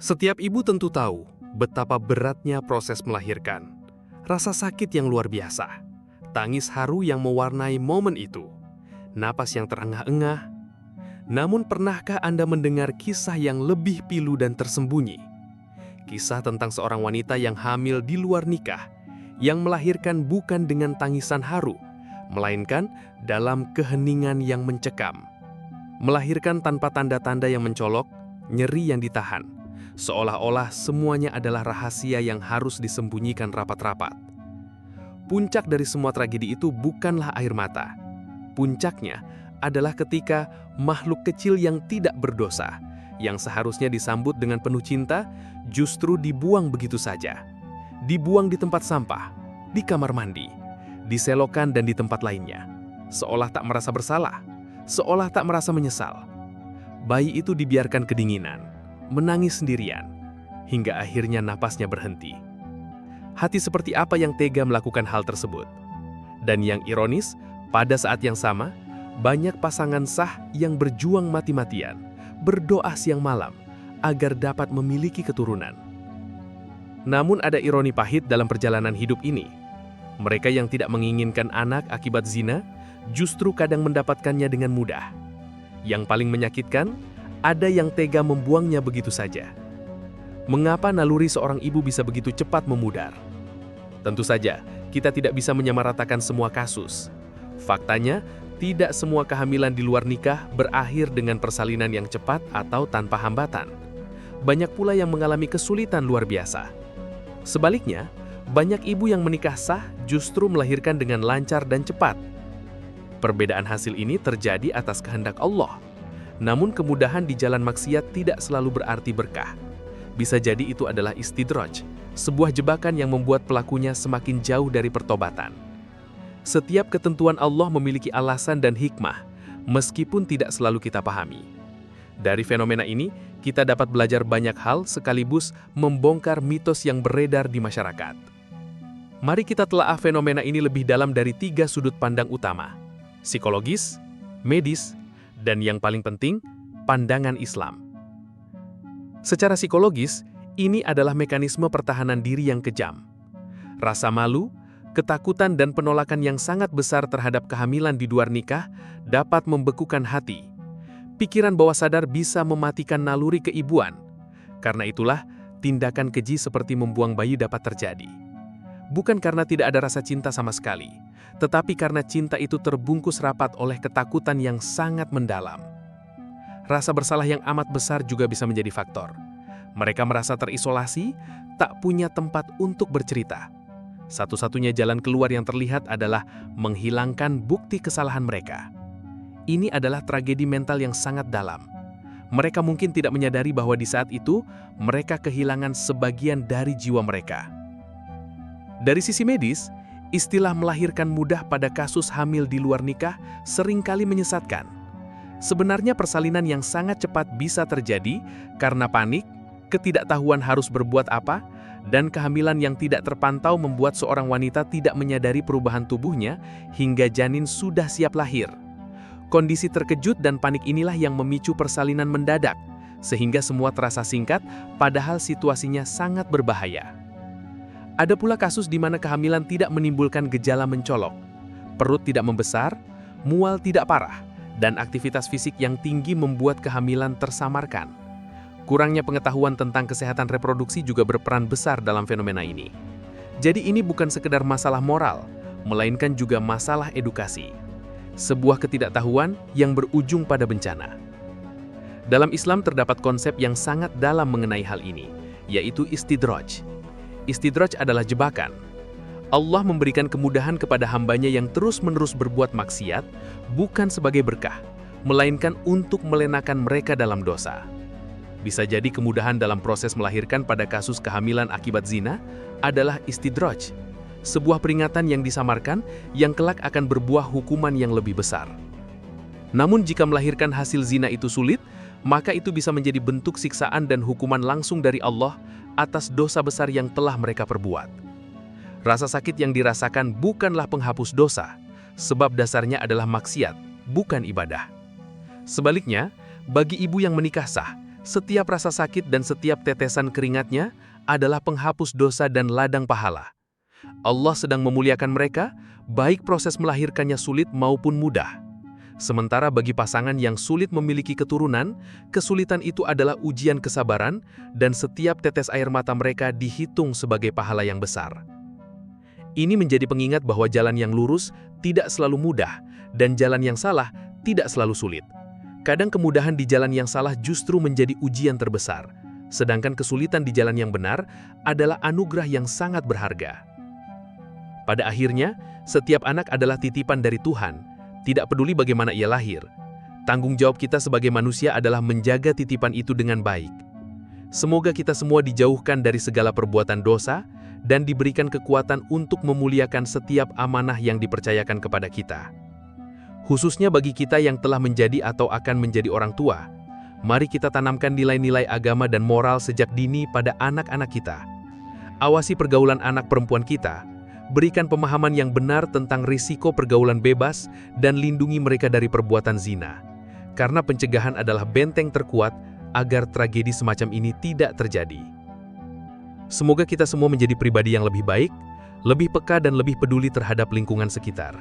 Setiap ibu tentu tahu betapa beratnya proses melahirkan. Rasa sakit yang luar biasa, tangis haru yang mewarnai momen itu, napas yang terengah-engah. Namun pernahkah Anda mendengar kisah yang lebih pilu dan tersembunyi? Kisah tentang seorang wanita yang hamil di luar nikah, yang melahirkan bukan dengan tangisan haru, melainkan dalam keheningan yang mencekam. Melahirkan tanpa tanda-tanda yang mencolok, nyeri yang ditahan, seolah-olah semuanya adalah rahasia yang harus disembunyikan rapat-rapat. Puncak dari semua tragedi itu bukanlah air mata. Puncaknya adalah ketika makhluk kecil yang tidak berdosa, yang seharusnya disambut dengan penuh cinta, justru dibuang begitu saja. Dibuang di tempat sampah, di kamar mandi, di selokan dan di tempat lainnya. Seolah tak merasa bersalah, seolah tak merasa menyesal. Bayi itu dibiarkan kedinginan, menangis sendirian, hingga akhirnya napasnya berhenti. Hati seperti apa yang tega melakukan hal tersebut? Dan yang ironis, pada saat yang sama, banyak pasangan sah yang berjuang mati-matian, berdoa siang malam, agar dapat memiliki keturunan. Namun ada ironi pahit dalam perjalanan hidup ini. Mereka yang tidak menginginkan anak akibat zina, justru kadang mendapatkannya dengan mudah. Yang paling menyakitkan, ada yang tega membuangnya begitu saja. Mengapa naluri seorang ibu bisa begitu cepat memudar? Tentu saja, kita tidak bisa menyamaratakan semua kasus. Faktanya, tidak semua kehamilan di luar nikah berakhir dengan persalinan yang cepat atau tanpa hambatan. Banyak pula yang mengalami kesulitan luar biasa. Sebaliknya, banyak ibu yang menikah sah justru melahirkan dengan lancar dan cepat. Perbedaan hasil ini terjadi atas kehendak Allah. Namun kemudahan di jalan maksiat tidak selalu berarti berkah. Bisa jadi itu adalah istidraj, sebuah jebakan yang membuat pelakunya semakin jauh dari pertobatan. Setiap ketentuan Allah memiliki alasan dan hikmah, meskipun tidak selalu kita pahami. Dari fenomena ini, kita dapat belajar banyak hal sekaligus membongkar mitos yang beredar di masyarakat. Mari kita telaah fenomena ini lebih dalam dari 3 sudut pandang utama: psikologis, medis, dan yang paling penting, pandangan Islam. Secara psikologis, ini adalah mekanisme pertahanan diri yang kejam. Rasa malu, ketakutan dan penolakan yang sangat besar terhadap kehamilan di luar nikah dapat membekukan hati. Pikiran bawah sadar bisa mematikan naluri keibuan. Karena itulah, tindakan keji seperti membuang bayi dapat terjadi. Bukan karena tidak ada rasa cinta sama sekali, tetapi karena cinta itu terbungkus rapat oleh ketakutan yang sangat mendalam. Rasa bersalah yang amat besar juga bisa menjadi faktor. Mereka merasa terisolasi, tak punya tempat untuk bercerita. Satu-satunya jalan keluar yang terlihat adalah menghilangkan bukti kesalahan mereka. Ini adalah tragedi mental yang sangat dalam. Mereka mungkin tidak menyadari bahwa di saat itu, mereka kehilangan sebagian dari jiwa mereka. Dari sisi medis, istilah melahirkan mudah pada kasus hamil di luar nikah seringkali menyesatkan. Sebenarnya persalinan yang sangat cepat bisa terjadi karena panik, ketidaktahuan harus berbuat apa, dan kehamilan yang tidak terpantau membuat seorang wanita tidak menyadari perubahan tubuhnya hingga janin sudah siap lahir. Kondisi terkejut dan panik inilah yang memicu persalinan mendadak, sehingga semua terasa singkat, padahal situasinya sangat berbahaya. Ada pula kasus di mana kehamilan tidak menimbulkan gejala mencolok, perut tidak membesar, mual tidak parah, dan aktivitas fisik yang tinggi membuat kehamilan tersamarkan. Kurangnya pengetahuan tentang kesehatan reproduksi juga berperan besar dalam fenomena ini. Jadi ini bukan sekedar masalah moral, melainkan juga masalah edukasi. Sebuah ketidaktahuan yang berujung pada bencana. Dalam Islam terdapat konsep yang sangat dalam mengenai hal ini, yaitu istidraj. Istidraj adalah jebakan. Allah memberikan kemudahan kepada hambanya yang terus-menerus berbuat maksiat, bukan sebagai berkah, melainkan untuk melenakan mereka dalam dosa. Bisa jadi kemudahan dalam proses melahirkan pada kasus kehamilan akibat zina adalah istidraj, sebuah peringatan yang disamarkan yang kelak akan berbuah hukuman yang lebih besar. Namun jika melahirkan hasil zina itu sulit, maka itu bisa menjadi bentuk siksaan dan hukuman langsung dari Allah atas dosa besar yang telah mereka perbuat. Rasa sakit yang dirasakan bukanlah penghapus dosa, sebab dasarnya adalah maksiat, bukan ibadah. Sebaliknya, bagi ibu yang menikah sah, Setiap rasa sakit dan setiap tetesan keringatnya adalah penghapus dosa dan ladang pahala. Allah sedang memuliakan mereka, baik proses melahirkannya sulit maupun mudah. Sementara bagi pasangan yang sulit memiliki keturunan, kesulitan itu adalah ujian kesabaran dan setiap tetes air mata mereka dihitung sebagai pahala yang besar. Ini menjadi pengingat bahwa jalan yang lurus tidak selalu mudah dan jalan yang salah tidak selalu sulit. Kadang kemudahan di jalan yang salah justru menjadi ujian terbesar, sedangkan kesulitan di jalan yang benar adalah anugerah yang sangat berharga. Pada akhirnya, setiap anak adalah titipan dari Tuhan, tidak peduli bagaimana ia lahir. Tanggung jawab kita sebagai manusia adalah menjaga titipan itu dengan baik. Semoga kita semua dijauhkan dari segala perbuatan dosa dan diberikan kekuatan untuk memuliakan setiap amanah yang dipercayakan kepada kita. Khususnya bagi kita yang telah menjadi atau akan menjadi orang tua, mari kita tanamkan nilai-nilai agama dan moral sejak dini pada anak-anak kita. Awasi pergaulan anak perempuan kita, berikan pemahaman yang benar tentang risiko pergaulan bebas, dan lindungi mereka dari perbuatan zina. Karena pencegahan adalah benteng terkuat agar tragedi semacam ini tidak terjadi. Semoga kita semua menjadi pribadi yang lebih baik, lebih peka dan lebih peduli terhadap lingkungan sekitar.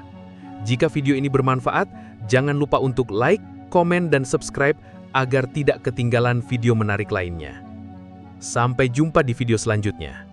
Jika video ini bermanfaat, jangan lupa untuk like, komen, dan subscribe agar tidak ketinggalan video menarik lainnya. Sampai jumpa di video selanjutnya.